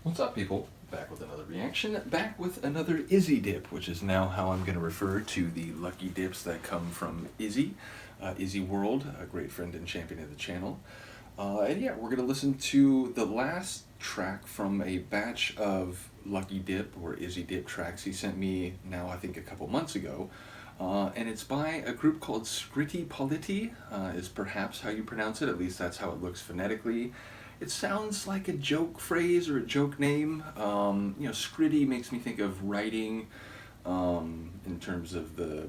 What's up, people? Back with another reaction, back with another Izzy Dip, which is now how I'm going to refer to the lucky dips that come from Izzy, Izzy World, a great friend and champion of the channel. And yeah, we're going to listen to the last track from a batch of Lucky Dip or Izzy Dip tracks he sent me now, I think, a couple months ago. And it's by a group called Scritti Pollitti, is perhaps how you pronounce it, at least that's how it looks phonetically. It sounds like a joke phrase or a joke name. Scritti makes me think of writing in terms of the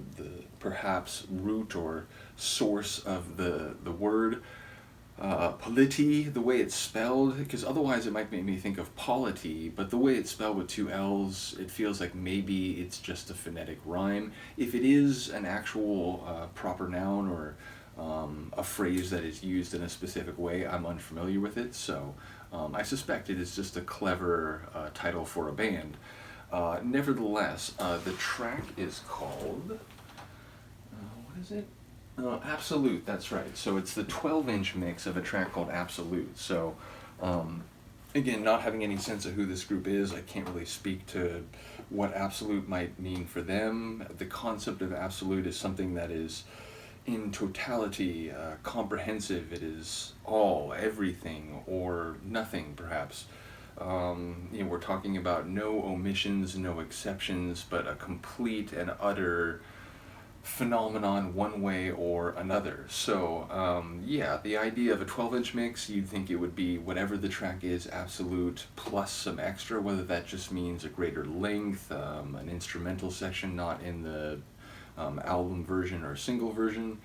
perhaps root or source of the word. Pollitti, the way it's spelled, because otherwise it might make me think of polity, but the way it's spelled with two L's, it feels like maybe it's just a phonetic rhyme. If it is an actual proper noun or a phrase that is used in a specific way, I'm unfamiliar with it, so I suspect it is just a clever title for a band. Nevertheless, the track is called, what is it? Absolute, that's right. So it's the 12-inch mix of a track called Absolute. So, again, not having any sense of who this group is, I can't really speak to what Absolute might mean for them. The concept of Absolute is something that is in totality, comprehensive. It is all, everything, or nothing, perhaps. We're talking about no omissions, no exceptions, but a complete and utter phenomenon one way or another. So, yeah, the idea of a 12-inch mix, you'd think it would be whatever the track is, absolute, plus some extra, whether that just means a greater length, an instrumental section not in the album version or single version,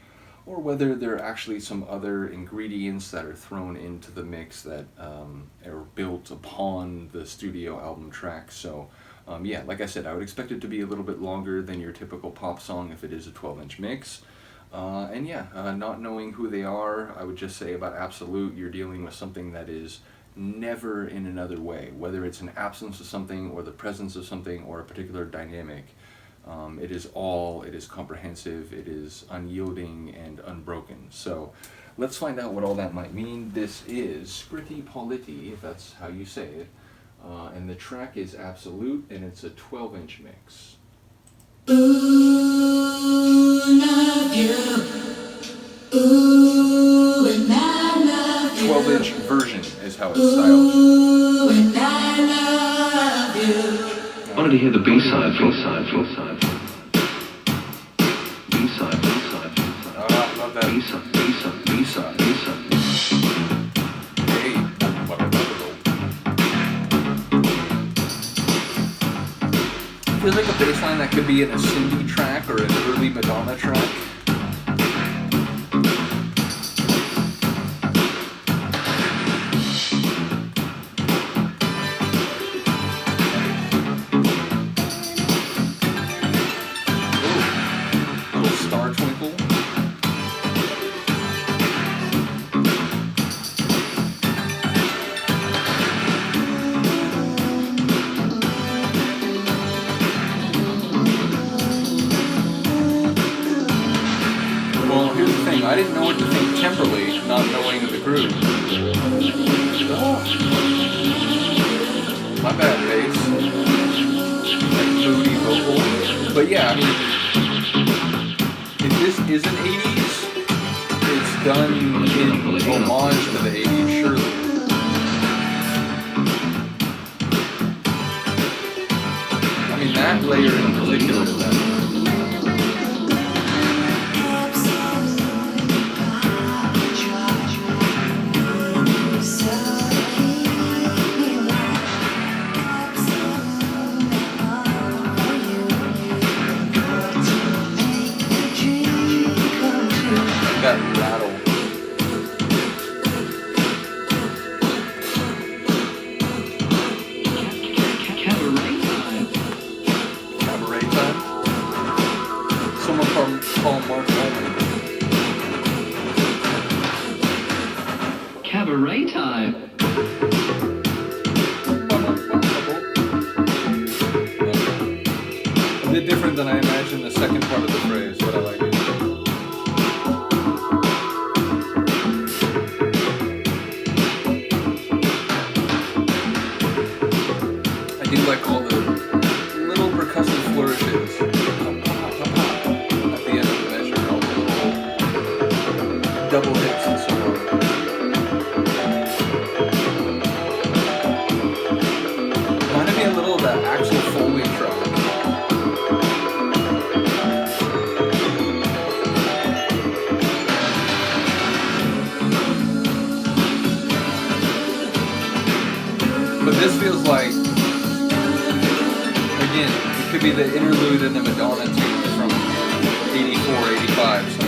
or whether there are actually some other ingredients that are thrown into the mix that are built upon the studio album track. So yeah, like I said, I would expect it to be a little bit longer than your typical pop song if it is a 12-inch mix. And yeah, not knowing who they are, I would just say about Absolute, you're dealing with something that is never in another way, whether it's an absence of something or the presence of something or a particular dynamic. It is comprehensive, it is unyielding and unbroken. So let's find out what all that might mean. This is Scritti Pollitti, if that's how you say it, and the track is Absolute, and it's a 12-inch mix. Ooh, love you. Ooh, and I love you. 12-inch version is how it's styled. Ooh, and I love you. I wanted to hear the B-side, B-side, B-side. B-side, B-side, B-side. Love that. B-side, B-side, B-side, B-side. Hey, what a wonderful. Feels like a bass line that could be in a Cindy track or an early Madonna track. Star Twinkle. Well, here's the thing, I didn't know what to think temporally, not knowing the groove. Oh. My bad, bass. Like moody vocal. But yeah, I mean, if this isn't 80s, it's done in homage to the 80s, surely. I mean, that layer in particular, that. That rattle. Cabaret time. Cabaret time? do like all the little percussive flourishes at the end of the measure, all the little double hits and so on. Reminded me a little of that Axel Foley track. But this feels like, again, it could be the interlude in the Madonna tunes from 84, 85.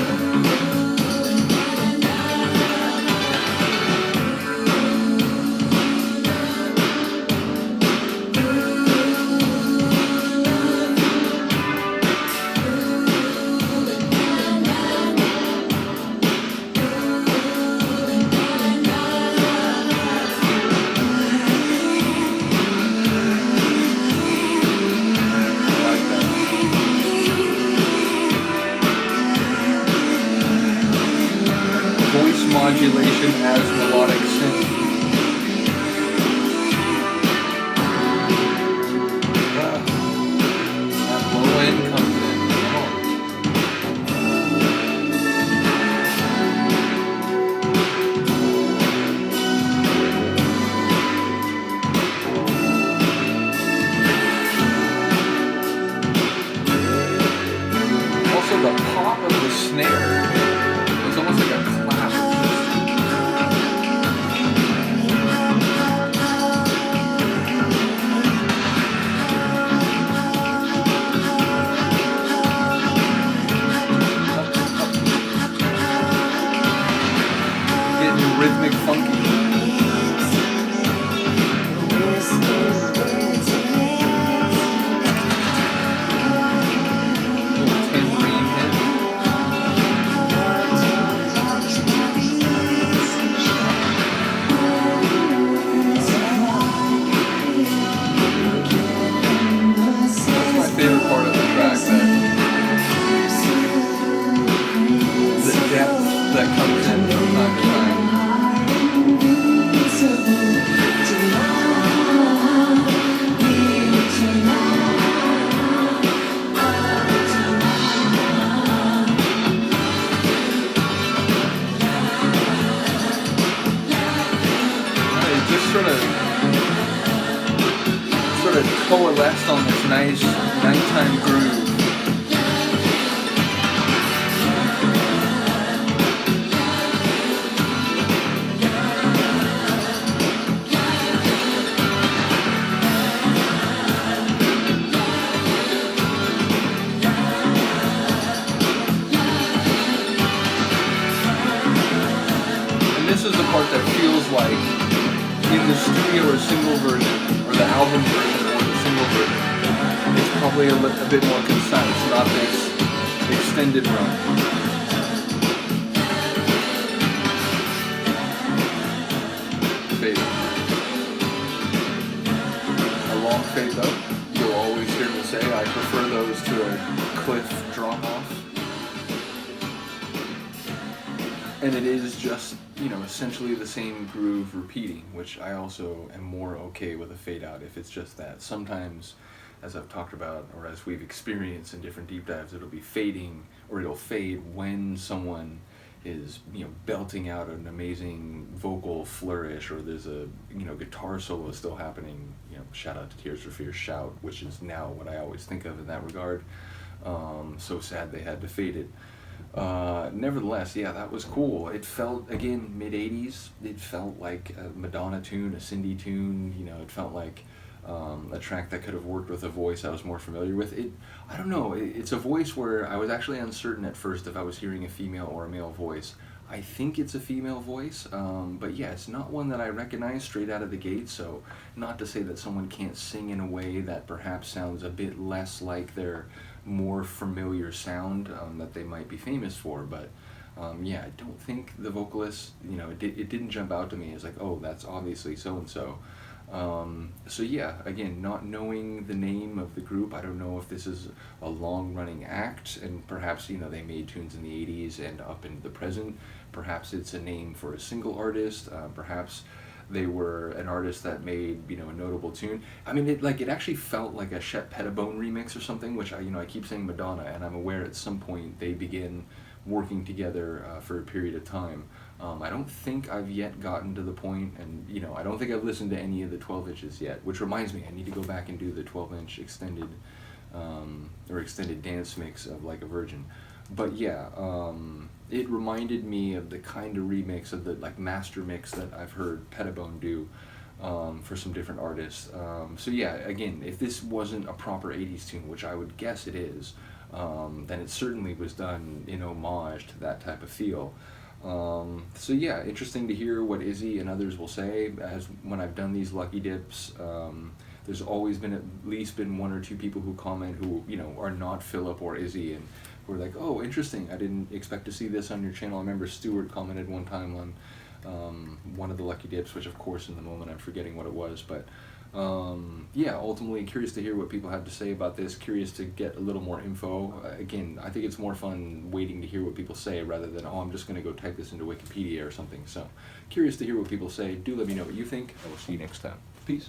Modulation as melodic synth. That low end comes in. Also, the pop of the snare is almost like a clap. Rhythmic funky. That's my favorite part of the track, the depth that comes in from time to time. Sort of coalesced on this nice nighttime groove. And this is the part that feels like in the studio or single version, or the album version, or the single version, it's probably a bit more concise, not this extended run. Fade. A long fade though, you'll always hear me say I prefer those to a cliff drop off. And it is just, essentially the same groove repeating, which I also am more okay with a fade out if it's just that. Sometimes, as I've talked about, or as we've experienced in different deep dives, it'll be fading, or it'll fade when someone is, belting out an amazing vocal flourish, or there's a, guitar solo still happening. Shout out to Tears for Fears Shout, which is now what I always think of in that regard. So sad they had to fade it. Nevertheless, yeah, that was cool. It felt, again, mid-80s. It felt like a Madonna tune, a Cindy tune. It felt like a track that could have worked with a voice I was more familiar with. I don't know, it's a voice where I was actually uncertain at first if I was hearing a female or a male voice. I think it's a female voice, but yeah, it's not one that I recognize straight out of the gate, so not to say that someone can't sing in a way that perhaps sounds a bit less like their more familiar sound that they might be famous for, but yeah, I don't think the vocalist, it didn't jump out to me as like, oh, that's obviously so-and-so. So yeah, again, not knowing the name of the group, I don't know if this is a long-running act, and perhaps, they made tunes in the 80s and up into the present. Perhaps it's a name for a single artist, perhaps they were an artist that made, a notable tune. I mean, it actually felt like a Shep Pettibone remix or something, which I keep saying Madonna, and I'm aware at some point they begin working together for a period of time. I don't think I've yet gotten to the point, and I don't think I've listened to any of the 12 inches yet, which reminds me, I need to go back and do the 12-inch extended dance mix of Like a Virgin. But yeah, it reminded me of the kind of remix of the master mix that I've heard Pettibone do for some different artists. So yeah, again, if this wasn't a proper 80s tune, which I would guess it is, then it certainly was done in homage to that type of feel. So yeah, interesting to hear what Izzy and others will say. As when I've done these Lucky Dips, there's always been at least one or two people who comment who are not Philip or Izzy, and who are like, oh, interesting, I didn't expect to see this on your channel. I remember Stuart commented one time on one of the Lucky Dips, which of course in the moment I'm forgetting what it was, but yeah, ultimately curious to hear what people have to say about this, curious to get a little more info. Again, I think it's more fun waiting to hear what people say rather than, oh, I'm just going to go type this into Wikipedia or something. So curious to hear what people say. Do let me know what you think. I will see you next time. Peace.